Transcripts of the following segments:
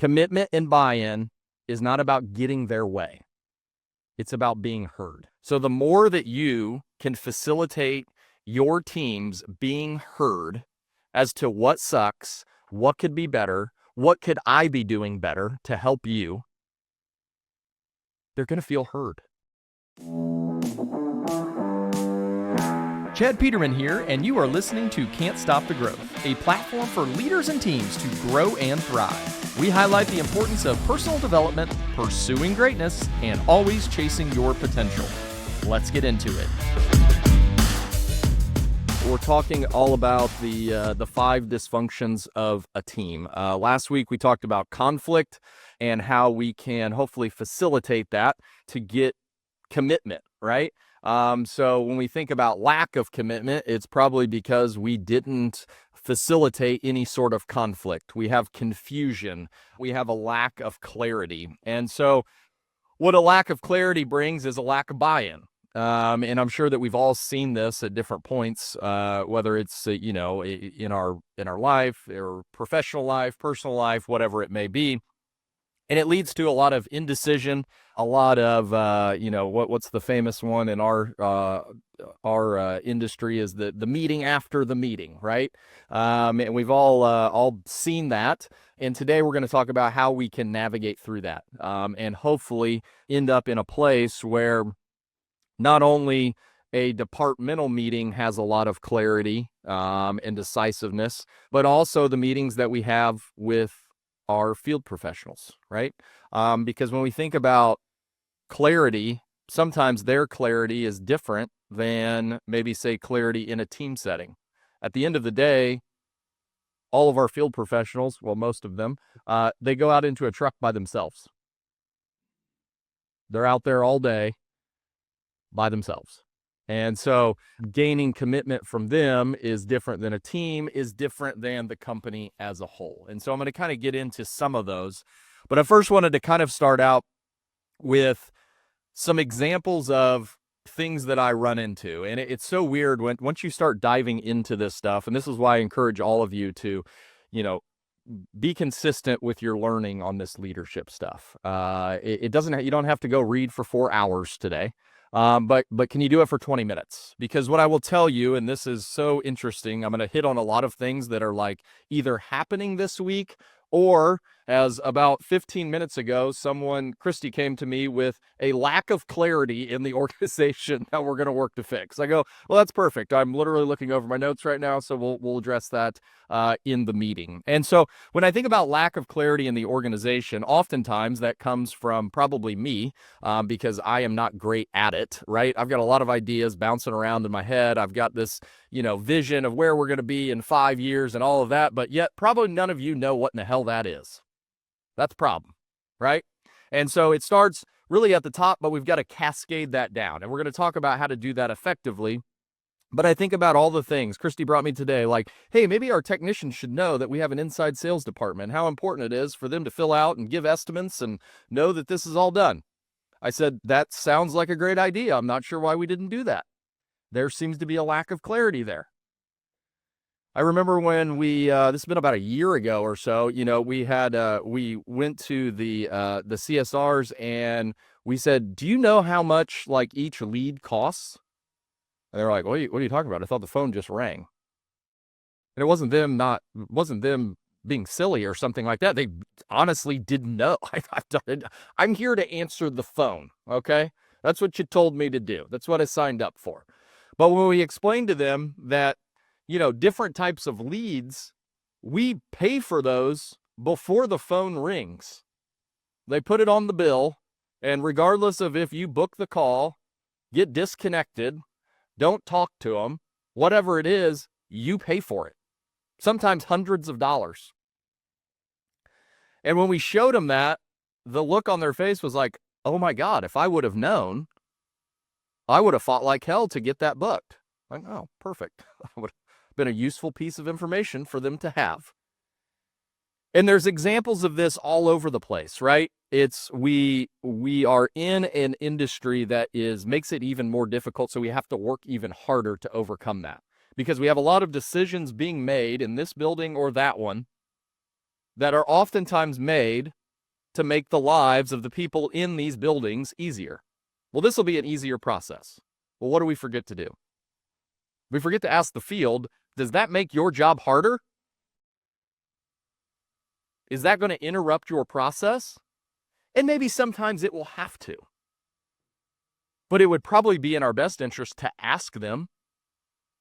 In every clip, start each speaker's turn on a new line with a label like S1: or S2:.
S1: Commitment and buy-in is not about getting their way. It's about being heard. So the more that you can facilitate your teams being heard as to what sucks, what could be better, what could I be doing better to help you, they're going to feel heard.
S2: Chad Peterman here, and you are listening to Can't Stop the Growth, a platform for leaders and teams to grow and thrive. We highlight the importance of personal development, pursuing greatness, and always chasing your potential. Let's get into it.
S1: We're talking all about the 5 dysfunctions of a team. Last week we talked about conflict and how we can hopefully facilitate that to get commitment, right? So when we think about lack of commitment, it's probably because we didn't facilitate any sort of conflict. We have confusion. We have a lack of clarity. And so what a lack of clarity brings is a lack of buy-in. And I'm sure that we've all seen this at different points, whether it's, in our life or professional life, personal life, whatever it may be. And it leads to a lot of indecision, a lot of, what's the famous one in our industry is the meeting after the meeting, right? And we've all seen that. And today we're going to talk about how we can navigate through that, and hopefully end up in a place where not only a departmental meeting has a lot of clarity and decisiveness, but also the meetings that we have with our field professionals, right? Because when we think about clarity, sometimes their clarity is different than maybe, say, clarity in a team setting. At the end of the day, all of our field professionals, well, most of them, they go out into a truck by themselves. They're out there all day by themselves. And so gaining commitment from them is different than a team, is different than the company as a whole. And so I'm going to kind of get into some of those. But I first wanted to kind of start out with some examples of things that I run into. And it's so weird once you start diving into this stuff, and this is why I encourage all of you to, be consistent with your learning on this leadership stuff. You don't have to go read for 4 hours today. But can you do it for 20 minutes? Because what I will tell you, and this is so interesting, I'm going to hit on a lot of things that are like either happening this week, or as about 15 minutes ago, Christy came to me with a lack of clarity in the organization that we're going to work to fix. I go, well, that's perfect. I'm literally looking over my notes right now, so we'll address that in the meeting. And so when I think about lack of clarity in the organization, oftentimes that comes from probably me, because I am not great at it, right? I've got a lot of ideas bouncing around in my head. I've got this, vision of where we're going to be in 5 years and all of that, but yet probably none of you know what in the hell that is. That's a problem, right? And so it starts really at the top, but we've got to cascade that down. And we're going to talk about how to do that effectively. But I think about all the things Christy brought me today, like, hey, maybe our technicians should know that we have an inside sales department, how important it is for them to fill out and give estimates and know that this is all done. I said, that sounds like a great idea. I'm not sure why we didn't do that. There seems to be a lack of clarity there. I remember when this has been about a year ago or so, we went to the CSRs and we said, do you know how much like each lead costs? And they were like, what are you talking about? I thought the phone just rang. And it wasn't them being silly or something like that. They honestly didn't know. I'm here to answer the phone. Okay. That's what you told me to do. That's what I signed up for. But when we explained to them that, different types of leads, we pay for those before the phone rings. They put it on the bill, and regardless of if you book the call, get disconnected, don't talk to them, whatever it is, you pay for it. Sometimes hundreds of dollars. And when we showed them that, the look on their face was like, oh my God, if I would have known, I would have fought like hell to get that booked. Like, oh, perfect. Would have been a useful piece of information for them to have. And there's examples of this all over the place, right? We are in an industry that makes it even more difficult, so we have to work even harder to overcome that. Because we have a lot of decisions being made in this building or that one that are oftentimes made to make the lives of the people in these buildings easier. Well, this will be an easier process. Well, what do we forget to do? We forget to ask the field, does that make your job harder? Is that going to interrupt your process? And maybe sometimes it will have to. But it would probably be in our best interest to ask them,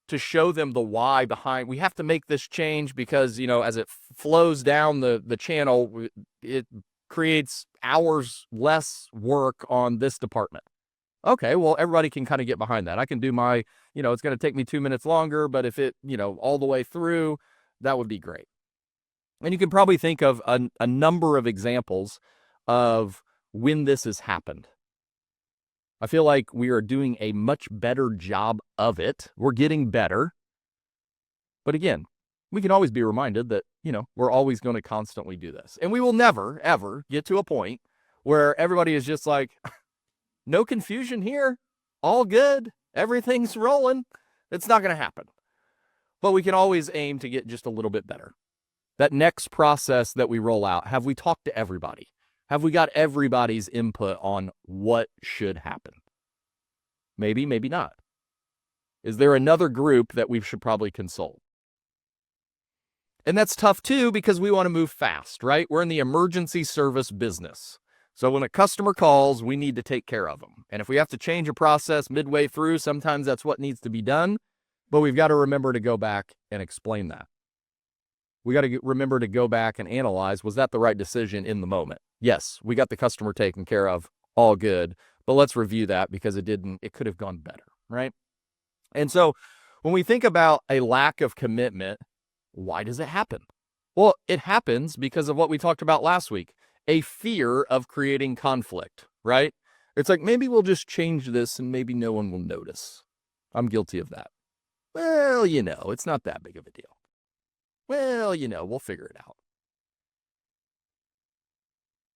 S1: to show them the why behind. We have to make this change because, as it flows down the channel, it creates hours less work on this department. Okay, well, everybody can kind of get behind that. I can do my, it's going to take me 2 minutes longer, but if it, all the way through, that would be great. And you can probably think of a number of examples of when this has happened. I feel like we are doing a much better job of it. We're getting better. But again, we can always be reminded that, we're always going to constantly do this. And we will never, ever get to a point where everybody is just like, no confusion here, all good, everything's rolling. It's not going to happen. But we can always aim to get just a little bit better. That next process that we roll out, have we talked to everybody? Have we got everybody's input on what should happen? Maybe, maybe not. Is there another group that we should probably consult? And that's tough too because we want to move fast, right? We're in the emergency service business. So when a customer calls, we need to take care of them. And if we have to change a process midway through, sometimes that's what needs to be done. But we've got to remember to go back and explain that. We got to remember to go back and analyze, was that the right decision in the moment? Yes, we got the customer taken care of, all good. But let's review that because it could have gone better, right? And so when we think about a lack of commitment, why does it happen? Well, it happens because of what we talked about last week, a fear of creating conflict, right? It's like, maybe we'll just change this and maybe no one will notice. I'm guilty of that. Well, it's not that big of a deal. Well, we'll figure it out.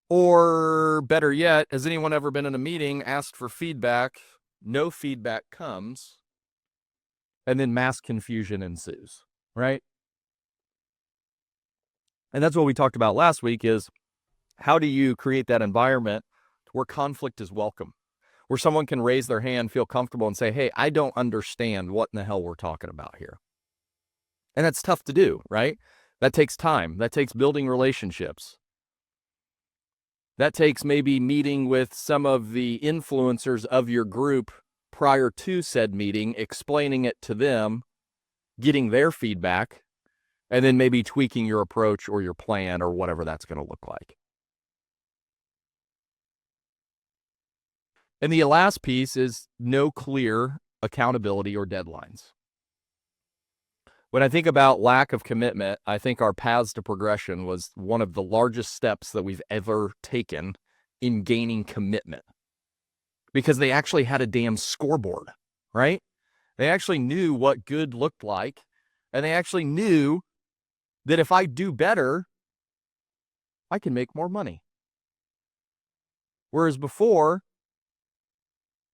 S1: Or better yet, has anyone ever been in a meeting, asked for feedback, no feedback comes, and then mass confusion ensues, right? And that's what we talked about last week is how do you create that environment where conflict is welcome, where someone can raise their hand, feel comfortable and say, hey, I don't understand what in the hell we're talking about here. And that's tough to do, right? That takes time. That takes building relationships. That takes maybe meeting with some of the influencers of your group prior to said meeting, explaining it to them, getting their feedback, and then maybe tweaking your approach or your plan or whatever that's going to look like. And the last piece is no clear accountability or deadlines. When I think about lack of commitment, I think our paths to progression was one of the largest steps that we've ever taken in gaining commitment. Because they actually had a damn scoreboard, right? They actually knew what good looked like, and they actually knew that if I do better, I can make more money. Whereas before,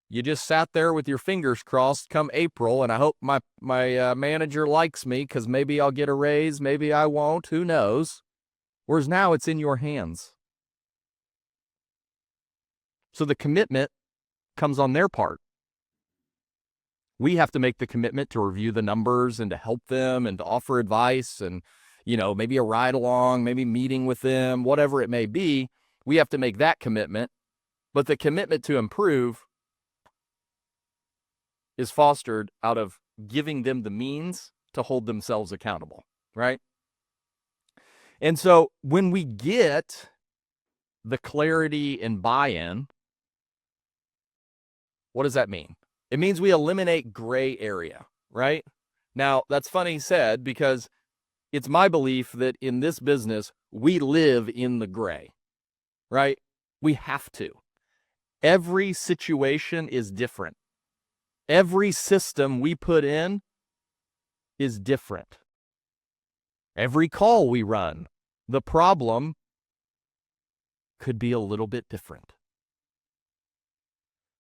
S1: you just sat there with your fingers crossed come April, and I hope my manager likes me because maybe I'll get a raise, maybe I won't, who knows? Whereas now it's in your hands. So the commitment comes on their part. We have to make the commitment to review the numbers and to help them and to offer advice and, maybe a ride along, maybe meeting with them, whatever it may be. We have to make that commitment. But the commitment to improve is fostered out of giving them the means to hold themselves accountable, right? And so when we get the clarity and buy-in, what does that mean? It means we eliminate gray area, right? Now, that's funny said because it's my belief that in this business, we live in the gray, right? We have to. Every situation is different. Every system we put in is different. Every call we run, the problem could be a little bit different.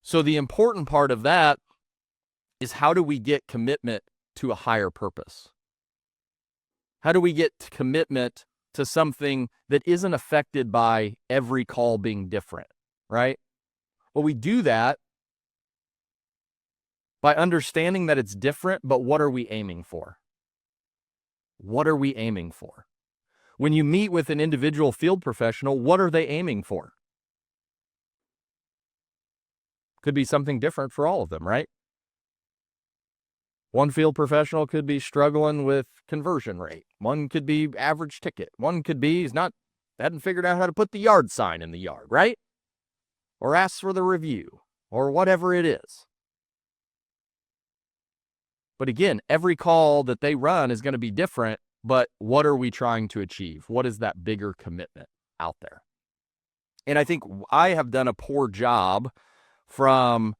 S1: So the important part of that is how do we get commitment to a higher purpose? How do we get commitment to something that isn't affected by every call being different, right? Well, we do that by understanding that it's different, but what are we aiming for? What are we aiming for? When you meet with an individual field professional, what are they aiming for? Could be something different for all of them, right? One field professional could be struggling with conversion rate. One could be average ticket. One could be hadn't figured out how to put the yard sign in the yard, right? Or asks for the review, or whatever it is. But again, every call that they run is going to be different, but what are we trying to achieve? What is that bigger commitment out there? And I think I have done a poor job from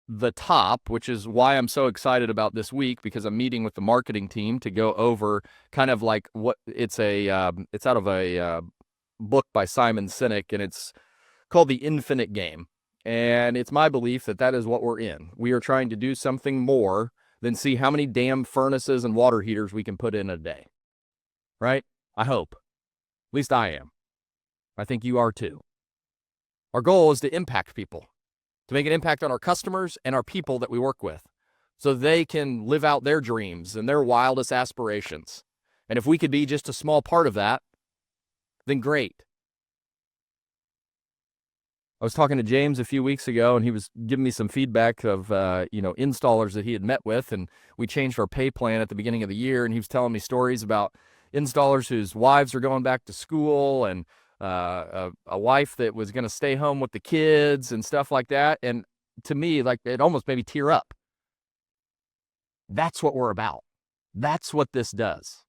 S1: the top, which is why I'm so excited about this week, because I'm meeting with the marketing team to go over kind of like what it's out of a book by Simon Sinek, and it's called The Infinite Game. And it's my belief that that is what we're in. We are trying to do something more than see how many damn furnaces and water heaters we can put in a day, right? I hope. At least I am. I think you are too. Our goal is to impact people, to make an impact on our customers and our people that we work with, so they can live out their dreams and their wildest aspirations. And if we could be just a small part of that, then great. I was talking to James a few weeks ago, and he was giving me some feedback of installers that he had met with, and we changed our pay plan at the beginning of the year, and he was telling me stories about installers whose wives are going back to school, and a wife that was going to stay home with the kids and stuff like that. And to me, like, it almost made me tear up. That's what we're about. That's what this does.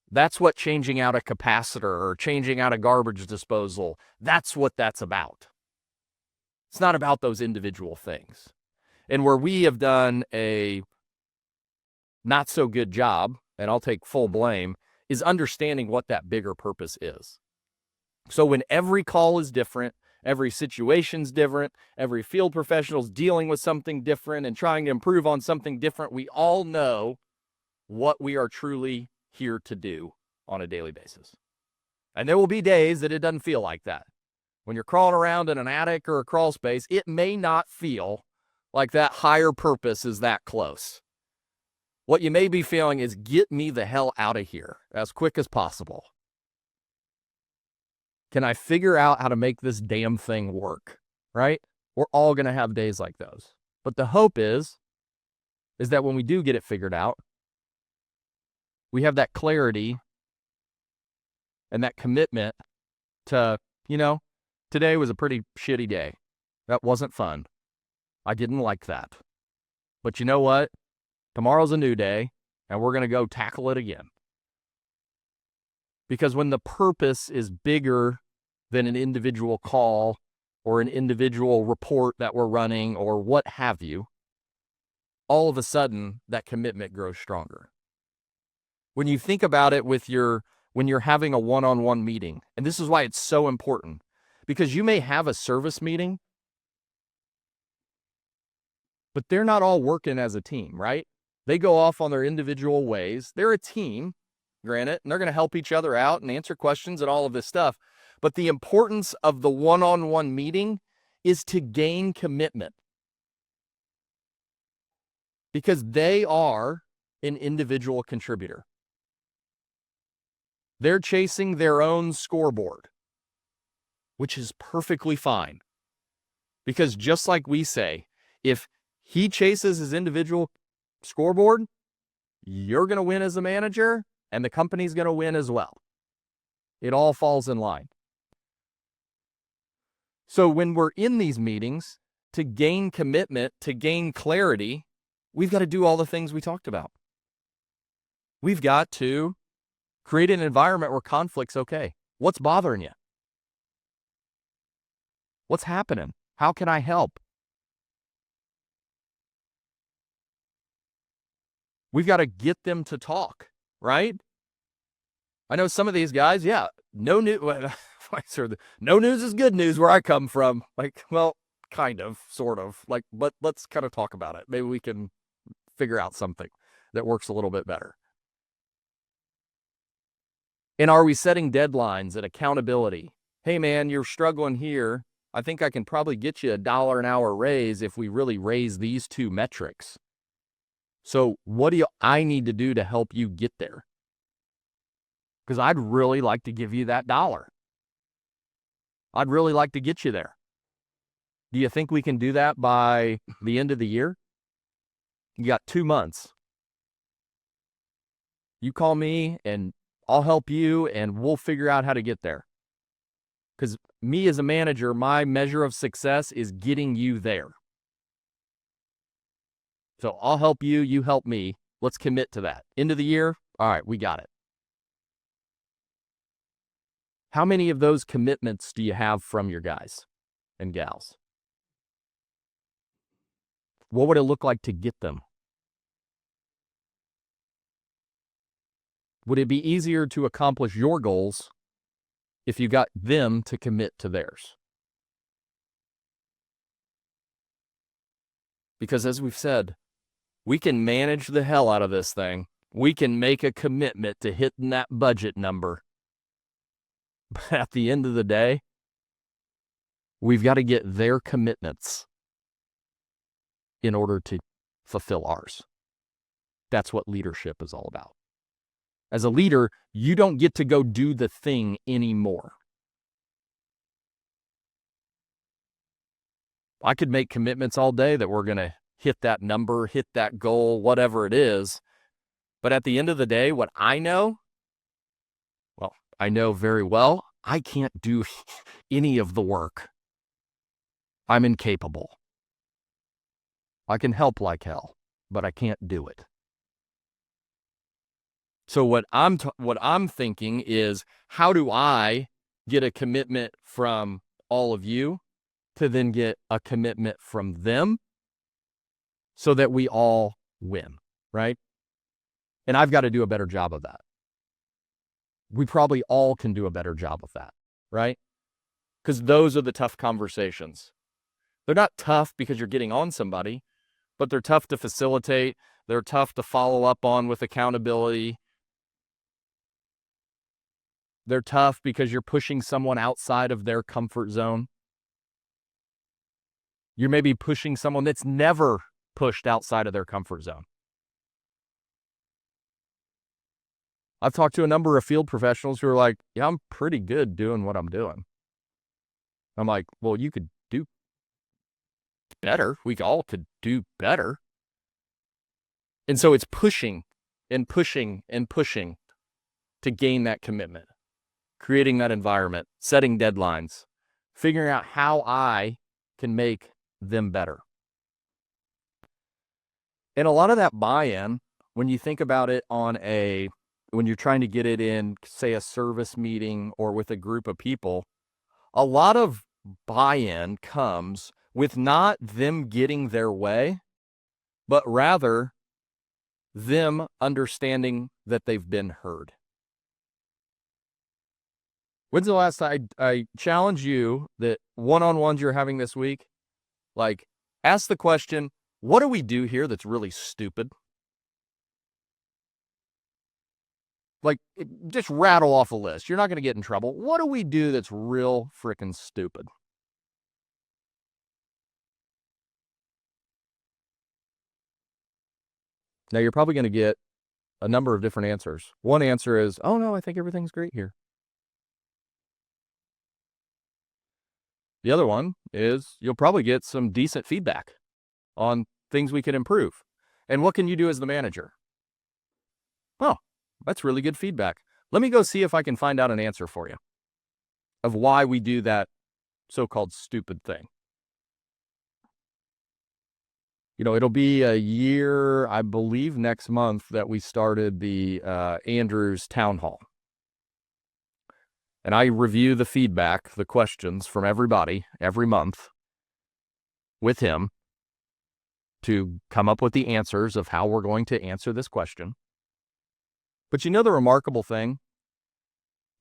S1: That's what changing out a capacitor or changing out a garbage disposal, that's what that's about. It's not about those individual things. And where we have done a not so good job, and I'll take full blame, is understanding what that bigger purpose is. So when every call is different, every situation's different, every field professional's dealing with something different and trying to improve on something different, we all know what we are truly here to do on a daily basis. And there will be days that it doesn't feel like that. When you're crawling around in an attic or a crawl space, it may not feel like that higher purpose is that close. What you may be feeling is, get me the hell out of here as quick as possible. Can I figure out how to make this damn thing work, right? We're all going to have days like those. But the hope is that when we do get it figured out, we have that clarity and that commitment to, today was a pretty shitty day. That wasn't fun. I didn't like that. But you know what? Tomorrow's a new day, and we're going to go tackle it again. Because when the purpose is bigger than an individual call or an individual report that we're running or what have you, all of a sudden that commitment grows stronger. When you think about it when you're having a one-on-one meeting, and this is why it's so important, because you may have a service meeting, but they're not all working as a team, right? They go off on their individual ways. They're a team, granted, and they're going to help each other out and answer questions and all of this stuff. But the importance of the one-on-one meeting is to gain commitment, because they are an individual contributor. They're chasing their own scoreboard, which is perfectly fine. Because just like we say, if he chases his individual scoreboard, you're going to win as a manager, and the company's going to win as well. It all falls in line. So when we're in these meetings, to gain commitment, to gain clarity, we've got to do all the things we talked about. We've got to create an environment where conflict's okay. What's bothering you? What's happening? How can I help? We've got to get them to talk, right? I know some of these guys, no news. No news is good news where I come from. Like, well, kind of, sort of. Like, but let's kind of talk about it. Maybe we can figure out something that works a little bit better. And are we setting deadlines and accountability? Hey, man, you're struggling here. I think I can probably get you $1 an hour raise if we really raise these two metrics. So what do I need to do to help you get there? Because I'd really like to give you that dollar. I'd really like to get you there. Do you think we can do that by the end of the year? You got 2 months. You call me and I'll help you and we'll figure out how to get there. Because me as a manager, my measure of success is getting you there. So I'll help you, you help me. Let's commit to that. End of the year, all right, we got it. How many of those commitments do you have from your guys and gals? What would it look like to get them? Would it be easier to accomplish your goals if you got them to commit to theirs? Because as we've said, we can manage the hell out of this thing. We can make a commitment to hitting that budget number. But at the end of the day, we've got to get their commitments in order to fulfill ours. That's what leadership is all about. As a leader, you don't get to go do the thing anymore. I could make commitments all day that we're going to hit that number, hit that goal, whatever it is. But at the end of the day, what I know, well, I know very well, I can't do any of the work. I'm incapable. I can help like hell, but I can't do it. So what I'm thinking is, how do I get a commitment from all of you to then get a commitment from them so that we all win, right? And I've got to do a better job of that. We probably all can do a better job of that, right? Because those are the tough conversations. They're not tough because you're getting on somebody, but they're tough to facilitate. They're tough to follow up on with accountability. They're tough because you're pushing someone outside of their comfort zone. You're maybe pushing someone that's never pushed outside of their comfort zone. I've talked to a number of field professionals who are like, yeah, I'm pretty good doing what I'm doing. I'm like, well, you could do better. We all could do better. And so it's pushing and pushing and pushing to gain that commitment, creating that environment, setting deadlines, figuring out how I can make them better. And a lot of that buy-in, when you think about it when you're trying to get it in, say, a service meeting or with a group of people, a lot of buy-in comes with not them getting their way, but rather them understanding that they've been heard. When's the last time I challenge you that one-on-ones you're having this week, like, ask the question, what do we do here that's really stupid? Like, just rattle off a list. You're not going to get in trouble. What do we do that's real freaking stupid? Now, you're probably going to get a number of different answers. One answer is, oh, no, I think everything's great here. The other one is you'll probably get some decent feedback on things we can improve. And what can you do as the manager? Oh, that's really good feedback. Let me go see if I can find out an answer for you of why we do that so-called stupid thing. It'll be a year, I believe, next month that we started the Andrews Town Hall. And I review the feedback, the questions from everybody every month with him to come up with the answers of how we're going to answer this question. But the remarkable thing?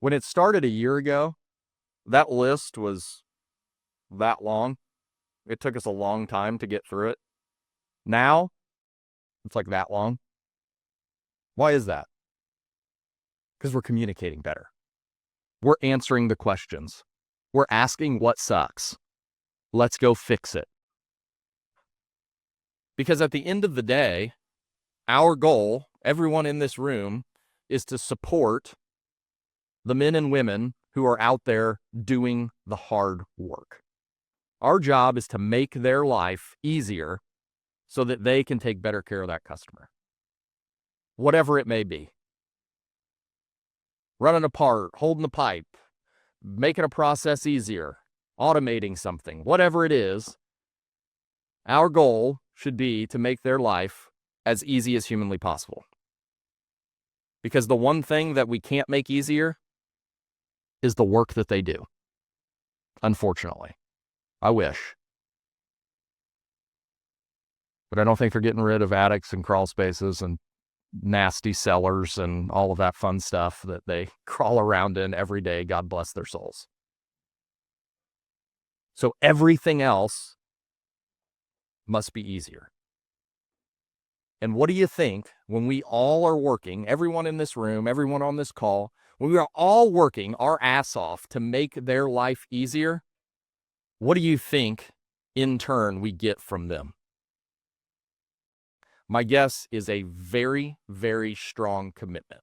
S1: When it started a year ago, that list was that long. It took us a long time to get through it. Now, it's like that long. Why is that? Because we're communicating better. We're answering the questions. We're asking what sucks. Let's go fix it. Because at the end of the day, our goal, everyone in this room, is to support the men and women who are out there doing the hard work. Our job is to make their life easier so that they can take better care of that customer. Whatever it may be. Running a part, holding the pipe, making a process easier, automating something, whatever it is, our goal should be to make their life as easy as humanly possible. Because the one thing that we can't make easier is the work that they do. Unfortunately. I wish. But I don't think they're getting rid of attics and crawl spaces and nasty cellars and all of that fun stuff that they crawl around in every day. God bless their souls. So everything else must be easier. And what do you think when we all are working, everyone in this room, everyone on this call, when we are all working our ass off to make their life easier, what do you think in turn we get from them? My guess is a very, very strong commitment.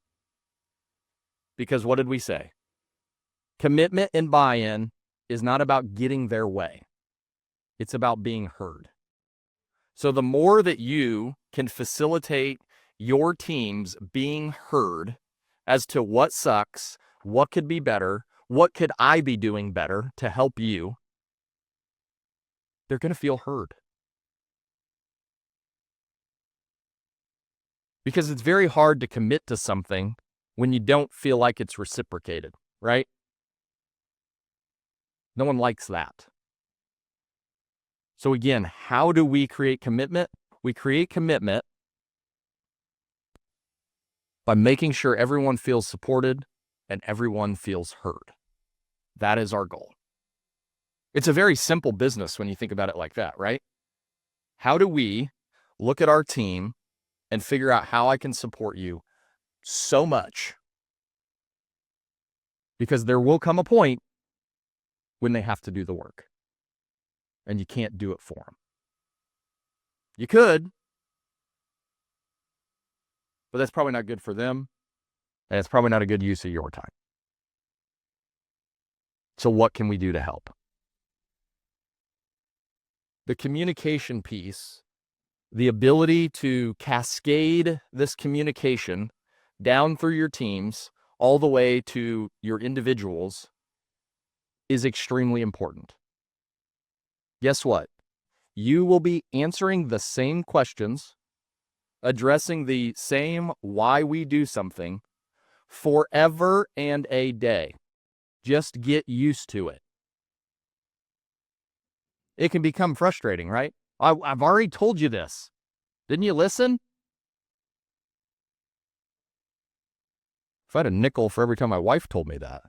S1: Because what did we say? Commitment and buy-in is not about getting their way. It's about being heard. So the more that you can facilitate your teams being heard as to what sucks, what could be better, what could I be doing better to help you, they're going to feel heard. Because it's very hard to commit to something when you don't feel like it's reciprocated, right? No one likes that. So again, how do we create commitment? We create commitment by making sure everyone feels supported and everyone feels heard. That is our goal. It's a very simple business when you think about it like that, right? How do we look at our team and figure out how I can support you so much? Because there will come a point when they have to do the work. And you can't do it for them. You could, but that's probably not good for them. And it's probably not a good use of your time. So what can we do to help? The communication piece, the ability to cascade this communication down through your teams all the way to your individuals is extremely important. Guess what? You will be answering the same questions, addressing the same why we do something forever and a day. Just get used to it. It can become frustrating, right? I've already told you this. Didn't you listen? If I had a nickel for every time my wife told me that,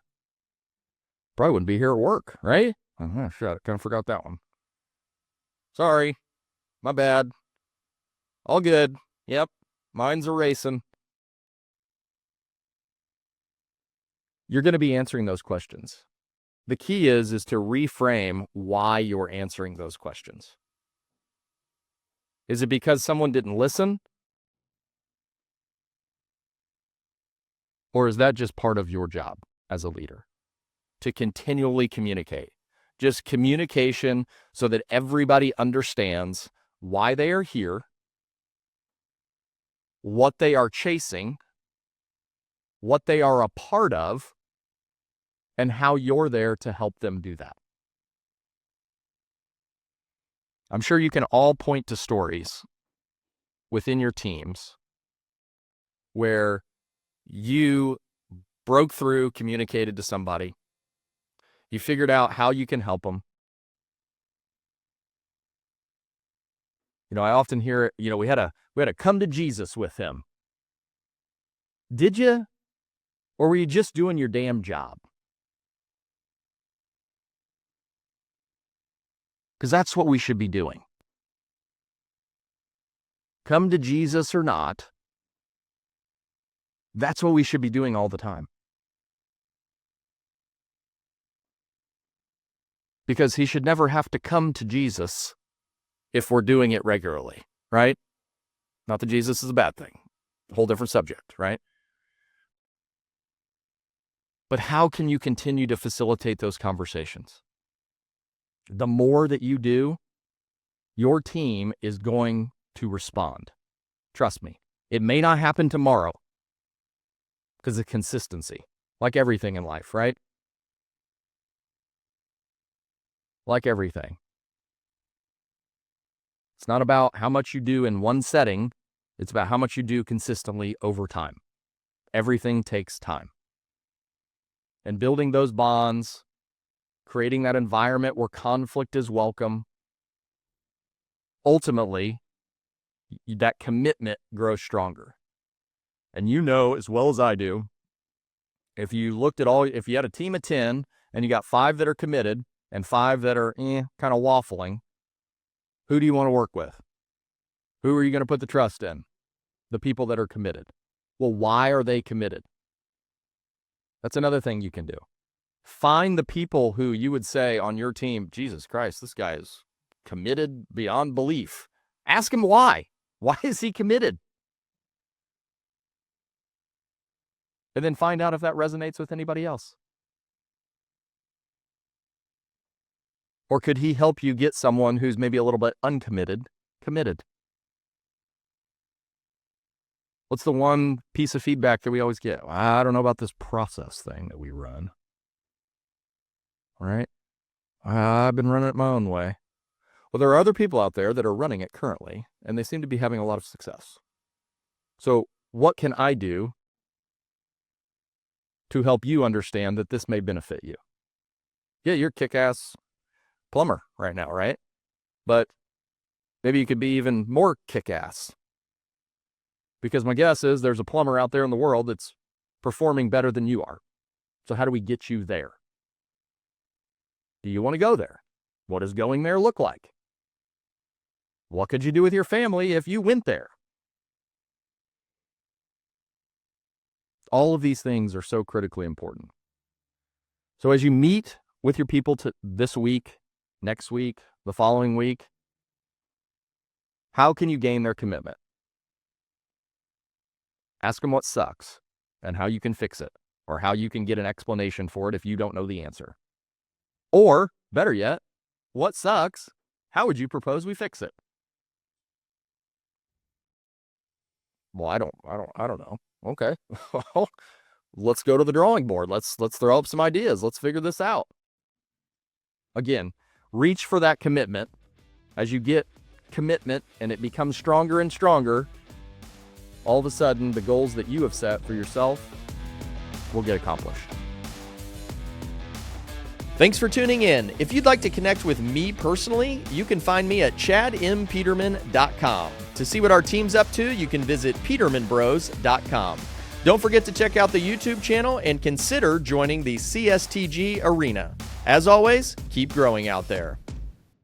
S1: probably wouldn't be here at work, right? Oh, shit, I kind of forgot that one. Sorry, my bad. All good. Yep, mine's erasing. You're going to be answering those questions. The key is to reframe why you're answering those questions. Is it because someone didn't listen? Or is that just part of your job as a leader? To continually communicate. Just communication so that everybody understands why they are here, what they are chasing, what they are a part of, and how you're there to help them do that. I'm sure you can all point to stories within your teams where you broke through, communicated to somebody, you figured out how you can help them. I often hear, we had a come to Jesus with him. Did you? Or were you just doing your damn job? Because that's what we should be doing. Come to Jesus or not, That's what we should be doing all the time. Because he should never have to come to Jesus if we're doing it regularly, right? Not that Jesus is a bad thing. A whole different subject, right? But how can you continue to facilitate those conversations? The more that you do, your team is going to respond. Trust me. It may not happen tomorrow because of consistency, like everything in life, right? Like everything. It's not about how much you do in one setting. It's about how much you do consistently over time. Everything takes time. And building those bonds, creating that environment where conflict is welcome, ultimately, that commitment grows stronger. And you know as well as I do, if you had a team of 10 and you got 5 that are committed and 5 that are kind of waffling, who do you want to work with? Who are you going to put the trust in? The people that are committed. Well, why are they committed? That's another thing you can do. Find the people who you would say on your team, Jesus Christ, this guy is committed beyond belief. Ask him why. Why is he committed? And then find out if that resonates with anybody else. Or could he help you get someone who's maybe a little bit uncommitted, committed? What's the one piece of feedback that we always get? I don't know about this process thing that we run. All right? I've been running it my own way. Well, there are other people out there that are running it currently, and they seem to be having a lot of success. So what can I do to help you understand that this may benefit you? Yeah, you're kick-ass plumber right now, right? But maybe you could be even more kick-ass. Because my guess is there's a plumber out there in the world that's performing better than you are. So how do we get you there? Do you want to go there? What does going there look like? What could you do with your family if you went there? All of these things are so critically important. So as you meet with your people this week, next week, the following week, how can you gain their commitment? Ask them what sucks and how you can fix it, or how you can get an explanation for it if you don't know the answer. Or, better yet, what sucks? How would you propose we fix it? Well, I don't know. Okay. Well, let's go to the drawing board. Let's throw up some ideas. Let's figure this out. Again, reach for that commitment. As you get commitment and it becomes stronger and stronger, all of a sudden the goals that you have set for yourself will get accomplished.
S2: Thanks for tuning in. If you'd like to connect with me personally, you can find me at chadmpeterman.com. To see what our team's up to, you can visit petermanbros.com. Don't forget to check out the YouTube channel and consider joining the CSTG Arena. As always, keep growing out there.